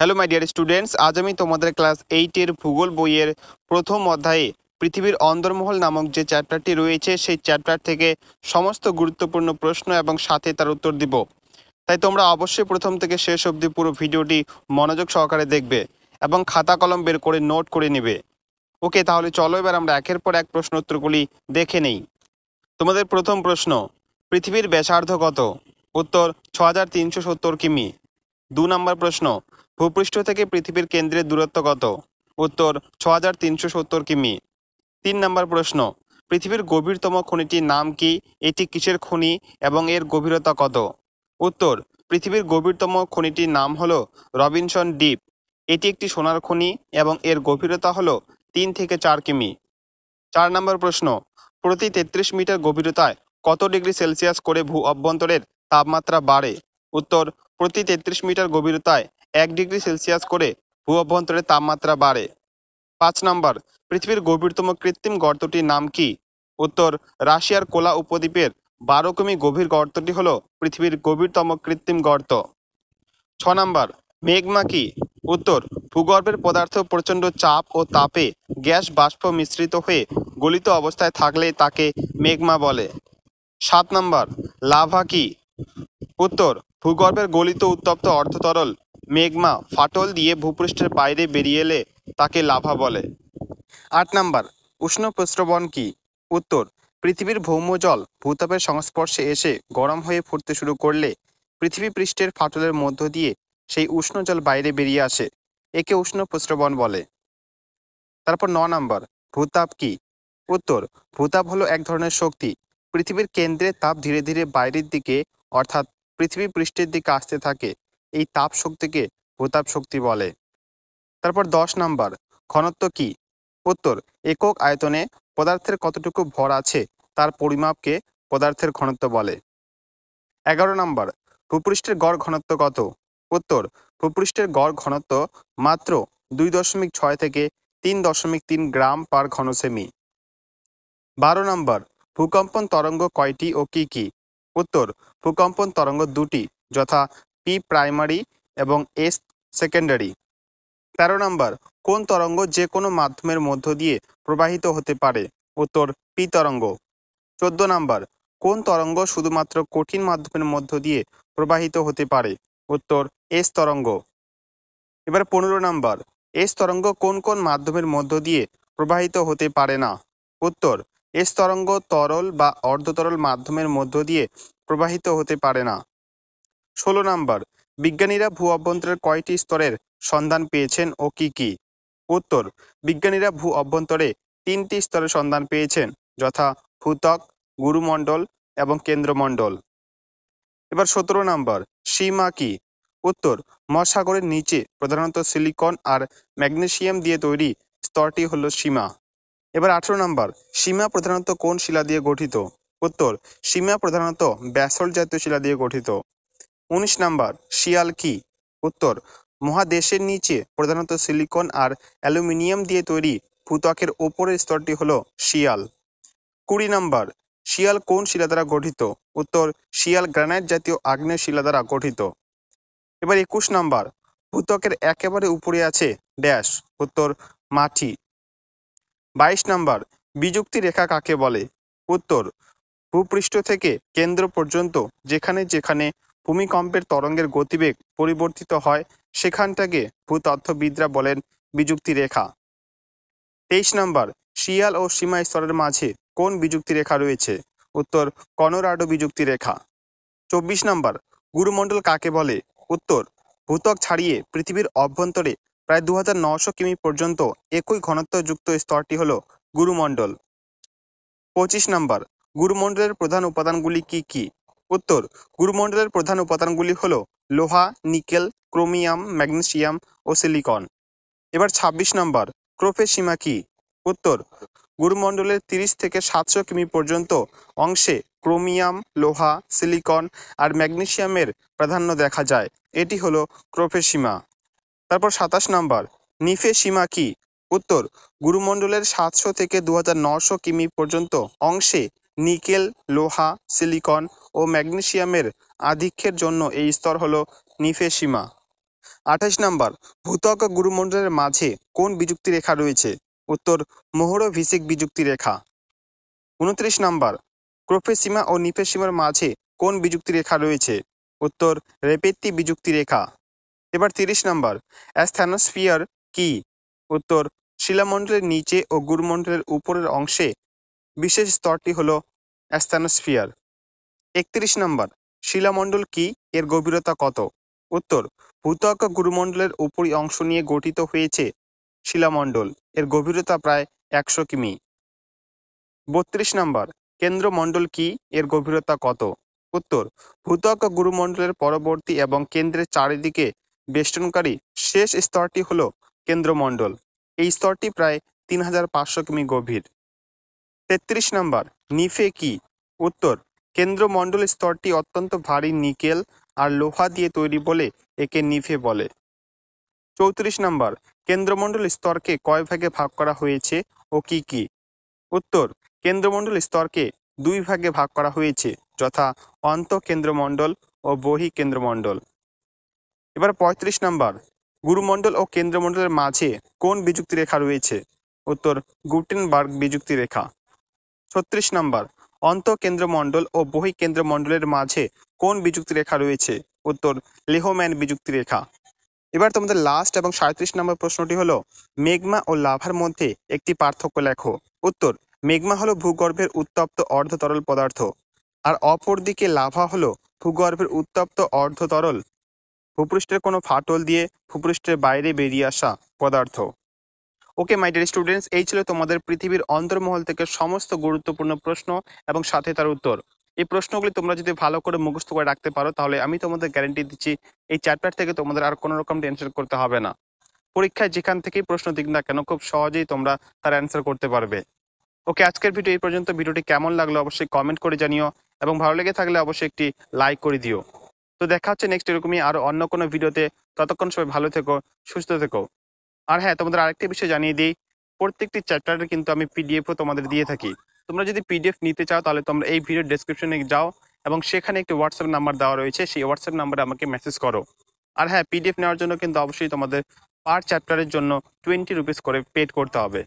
Hello my dear students, আজ আমি তোমাদের ক্লাস 8-এর ভূগোল বইয়ের প্রথম অধ্যায়ে পৃথিবীর অন্দরমহল নামক যে চ্যাপ্টারটি রয়েছে সেই চ্যাপ্টার থেকে সমস্ত গুরুত্বপূর্ণ প্রশ্ন এবং সাথে তার উত্তর দিব। তাই তোমরা অবশ্যই প্রথম থেকে শেষ অবধি পুরো ভিডিওটি মনোযোগ সহকারে দেখবে এবং খাতা কলম বের করে নোট করে নেবে। ওকে, তাহলে চলো এবার আমরা একের পর এক প্রশ্ন উত্তরগুলি দেখে নেই। তোমাদের প্রথম প্রশ্ন, পৃথিবীর ব্যাসার্ধ কত? উত্তর 6370 কিমি। 2 নম্বর প্রশ্ন, ভূপৃষ্ঠ থেকে পৃথিবীর কেন্দ্রের দূরত্ব কত? উত্তর 6370 কিমি। 3 নম্বর প্রশ্ন, পৃথিবীর গভীরতম খনিটির নাম কি? এটি কিসের খনি এবং এর গভীরতা কত? উত্তর, পৃথিবীর গভীরতম খনিটির নাম হলো রবিনসন ডিপ। এটি একটি সোনার খনি এবং এর গভীরতা হলো 3 থেকে 4 কিমি। 4 নম্বর প্রশ্ন, প্রতি 33 মিটার গভীরতায় কত ডিগ্রি সেলসিয়াস করে ভূ অভ্যন্তরের তাপমাত্রা বাড়ে? উত্তর, প্রতি 33 মিটার গভীরতায় 1 ডিগ্রি সেলসিয়াস করে ভূ অভ্যন্তরের তাপমাত্রা বাড়ে। 5 নম্বর, পৃথিবীর গভীরতম কৃত্রিম গর্তটির নাম কি? উত্তর, রাশিয়ার কোলা উপদ্বীপের 12 কিমি গভীর গর্তটি হল পৃথিবীর গভীরতম কৃত্রিম গর্ত। 6 নম্বর, মেগমা কি? উত্তর, ভূগর্ভের পদার্থ প্রচণ্ড চাপ ও তাপে গ্যাস বাষ্প মিশ্রিত হয়ে গলিত অবস্থায় থাকলে তাকে মেগমা বলে। 7 নম্বর, লাভা কি? উত্তর, ভূগর্ভের গলিত উত্তপ্ত অর্ধতরল মেগমা ফাটল দিয়ে ভূপৃষ্ঠের বাইরে বেরিয়ে এলে তাকে লাভা বলে। 8 নম্বর, উষ্ণ প্রস্রবণ কি? উত্তর, পৃথিবীর ভৌম জল ভূতাপের সংস্পর্শে এসে গরম হয়ে ফুটতে শুরু করলে পৃথিবী পৃষ্ঠের ফাটলের মধ্য দিয়ে সেই উষ্ণ জল বাইরে বেরিয়ে আসে, একে উষ্ণ প্রস্রবণ বলে। তারপর 9 নম্বর, ভূতাপ কি? উত্তর, ভূতাপ হলো এক ধরনের শক্তি। পৃথিবীর কেন্দ্রের তাপ ধীরে ধীরে বাইরের দিকে অর্থাৎ পৃথিবী পৃষ্ঠের দিকে আসতে থাকে, এই তাপ শক্তিকে ভূতাপ শক্তি বলে। তারপর 10 নম্বর, ঘনত্ব কি? উত্তর, একক আয়তনে পদার্থের কতটুকু ভর আছে তার পরিমাপকে পদার্থের ঘনত্ব বলে। 11 নম্বর, ভূপৃষ্ঠের গড় ঘনত্ব কত? উত্তর, ভূপৃষ্ঠের গড় ঘনত্ব মাত্র 2.6 থেকে 3.3 গ্রাম পার ঘন সেমি। 12 নম্বর, ভূকম্পন তরঙ্গ কয়টি ও কি কি? উত্তর, ভূকম্পন তরঙ্গ দুটি, যথা পি প্রাইমারি এবং এস সেকেন্ডারি। 13 নম্বর, কোন তরঙ্গ যে কোনো মাধ্যমের মধ্য দিয়ে প্রবাহিত হতে পারে? উত্তর, পি তরঙ্গ। 14 নম্বর, কোন তরঙ্গ শুধুমাত্র কঠিন মাধ্যমের মধ্য দিয়ে প্রবাহিত হতে পারে? উত্তর, এস তরঙ্গ। এবার 15 নম্বর, এস তরঙ্গ কোন কোন মাধ্যমের মধ্য দিয়ে প্রবাহিত হতে পারে না? উত্তর, এস তরঙ্গ তরল বা অর্ধতরল মাধ্যমের মধ্য দিয়ে প্রবাহিত হতে পারে না। 16 নম্বর, বিজ্ঞানীরা ভূ অভ্যন্তরের কয়টি স্তরের সন্ধান পেয়েছেন ও কি কি? উত্তর, বিজ্ঞানীরা ভূ অভ্যন্তরে 3টি স্তরের সন্ধান পেয়েছেন, যথা ভূত্বক, গুরুমণ্ডল এবং কেন্দ্রমণ্ডল। এবার 17 নম্বর, সীমা কি? উত্তর, মহাসাগরের নিচে প্রধানত সিলিকন আর ম্যাগনেসিয়াম দিয়ে তৈরি স্তরটি হলো সীমা। এবার 18 নম্বর, সীমা প্রধানত কোন শিলা দিয়ে গঠিত? উত্তর, সীমা প্রধানত ব্যাসল্ট জাতীয় শিলা দিয়ে গঠিত। 19 নম্বর, শিয়াল কি? উত্তর, মহাদেশের নিচে প্রধানত সিলিকন আর অ্যালুমিনিয়াম দিয়ে তৈরি ভূত্বকের ওপরের স্তরটি হলো শিয়াল। 20 নম্বর, শিয়াল কোন শিলা দ্বারা গঠিত? উত্তর, শিয়াল গ্রানাইট জাতীয় আগ্নেয় শিলা দ্বারা গঠিত। এবার 21 নম্বর, ভূত্বকের একেবারে উপরে আছে ড্যাশ। উত্তর, মাটি। 22 নম্বর, বিযুক্তি রেখা কাকে বলে? উত্তর, ভূপৃষ্ঠ থেকে কেন্দ্র পর্যন্ত যেখানে যেখানে ভূমিকম্পের তরঙ্গের গতিবেগ পরিবর্তিত হয় সেখানটাকে ভূতত্ত্ববিদরা বলেন বিযুক্তি রেখা। 23 নম্বর, শিয়াল ও সীমা স্তরের মাঝে কোন বিযুক্তি রেখা রয়েছে? উত্তর, কলোরাডো বিযুক্তি রেখা। 24 নম্বর, গুরুমণ্ডল কাকে বলে? উত্তর, ভূত্বক ছাড়িয়ে পৃথিবীর অভ্যন্তরে প্রায় 2900 কিমি পর্যন্ত একই ঘনত্বযুক্ত স্তরটি হলো গুরুমণ্ডল। 25 নম্বর, গুরুমণ্ডলের প্রধান উপাদানগুলি কি কি? উত্তর, গুরুমণ্ডলের প্রধান উপাদানগুলি হলো লোহা, নিকেল, ক্রোমিয়াম, ম্যাগনেসিয়াম ও সিলিকন। এবার 26 নম্বর, ক্রোফের সীমা কি? উত্তর, গুরুমণ্ডলের 30 থেকে 700 কিমি পর্যন্ত অংশে ক্রোমিয়াম, লোহা, সিলিকন আর ম্যাগনেসিয়ামের প্রাধান্য দেখা যায়, এটি হলো ক্রোফের সীমা। তারপর 27 নম্বর, নিফের সীমা কি? উত্তর, গুরুমণ্ডলের 700 থেকে 2900 কিমি পর্যন্ত অংশে নিকেল, লোহা, সিলিকন ও ম্যাগনেসিয়ামের আধিক্যের জন্য এই স্তর হলো নিফের সীমা। 28 নাম্বার, ভূত্বক ও গুরুমণ্ডলের মাঝে কোন বিযুক্তি রেখা রয়েছে? উত্তর, মোহর-ভিসিক বিযুক্তি রেখা। 29 নাম্বার, ক্রোফেসীমা ও নিফেসীমার মাঝে কোন বিযুক্তি রেখা রয়েছে? উত্তর, রেপেত্তি বিযুক্তি রেখা। এবার 30 নাম্বার, অ্যাস্থেনোস্ফিয়ার কি? উত্তর, শিলামণ্ডলের নিচে ও গুরুমণ্ডলের উপরের অংশে বিশেষ স্তরটি হলো অ্যাস্থেনোস্ফিয়ার। 31 নাম্বার, শিলামণ্ডল কি? এর গভীরতা কত? উত্তর, ভূত্বক ও গুরুমণ্ডলের উপরি অংশ নিয়ে গঠিত হয়েছে শিলামণ্ডল। এর গভীরতা প্রায় 100 কিমি। 32 নাম্বার, কেন্দ্রমণ্ডল কি? এর গভীরতা কত? উত্তর, ভূত্বক ও গুরুমণ্ডলের পরবর্তী এবং কেন্দ্রের চারিদিকে বেষ্টনকারী শেষ স্তরটি হল কেন্দ্রমণ্ডল। এই স্তরটি প্রায় 3500 কিমি গভীর। 33 নাম্বার, নিফে কি? উত্তর, কেন্দ্রমণ্ডল স্তরটি অত্যন্ত ভারী নিকেল আর লোহা দিয়ে তৈরি বলে একে নিফে বলে। 34 নাম্বার, কেন্দ্রমণ্ডল স্তরকে কয় ভাগে ভাগ করা হয়েছে ও কি কি? উত্তর, কেন্দ্রমণ্ডল স্তরকে 2 ভাগে ভাগ করা হয়েছে, যথা অন্তঃকেন্দ্রমণ্ডল ও বহিঃকেন্দ্রমণ্ডল। এবার 35 নাম্বার, গুরুমণ্ডল ও কেন্দ্রমণ্ডলের মাঝে কোন বিযুক্তি রেখা রয়েছে? উত্তর, গুটেনবার্গ বিযুক্তি রেখা। 36 নাম্বার, অন্তঃকেন্দ্রমণ্ডল ও বহিঃকেন্দ্রমণ্ডলের মাঝে কোন বিযুক্তি রেখা রয়েছে? উত্তর, লেহম্যান বিযুক্তি রেখা। এবার তোমাদের লাস্ট এবং 37 নম্বর প্রশ্নটি হলো, মেগমা ও লাভার মধ্যে একটি পার্থক্য লেখো। উত্তর, মেগমা হলো ভূগর্ভের উত্তপ্ত অর্ধতরল পদার্থ, আর অপরদিকে লাভা হলো ভূগর্ভের উত্তপ্ত অর্ধতরল, ভূপৃষ্ঠের কোনো ফাটল দিয়ে ভূপৃষ্ঠের বাইরে বেরিয়ে আসা পদার্থ। ওকে মাই ডিয়ার স্টুডেন্টস, এই ছিল তোমাদের পৃথিবীর অন্তর্মহল থেকে সমস্ত গুরুত্বপূর্ণ প্রশ্ন এবং সাথে তার উত্তর। এই প্রশ্নগুলি তোমরা যদি ভালো করে মুখস্থ করে রাখতে পারো, তাহলে আমি তোমাদের গ্যারান্টি দিচ্ছি এই চ্যাপ্টার থেকে তোমাদের আর কোনো রকম টেনশন করতে হবে না। পরীক্ষায় যেখান থেকেই প্রশ্ন দিক না কেন, খুব সহজেই তোমরা তার অ্যান্সার করতে পারবে। ওকে, আজকের ভিডিও এই পর্যন্ত। ভিডিওটি কেমন লাগলো অবশ্যই কমেন্ট করে জানিও, এবং ভালো লেগে থাকলে অবশ্যই একটি লাইক করে দিও। তো দেখা হচ্ছে নেক্সট এরকমই আরো অন্য কোনো ভিডিওতে। ততক্ষণ সবাই ভালো থেকো, সুস্থ থেকো। আর হ্যাঁ, তোমাদের আরেকটি বিষয় জানিয়ে দিই, প্রত্যেকটি চ্যাপ্টারে কিন্তু আমি পিডিএফও তোমাদের দিয়ে থাকি। তোমরা যদি পিডিএফ নিতে চাও, তাহলে তোমরা এই ভিডিওর ডেসক্রিপশনে যাও, এবং সেখানে একটি হোয়াটসঅ্যাপ নাম্বার দেওয়া রয়েছে, সেই হোয়াটসঅ্যাপ নাম্বারে আমাকে মেসেজ করো। আর হ্যাঁ, পিডিএফ নেওয়ার জন্য কিন্তু অবশ্যই তোমাদের পার চ্যাপ্টারের জন্য 20 রুপিস করে পেড করতে হবে।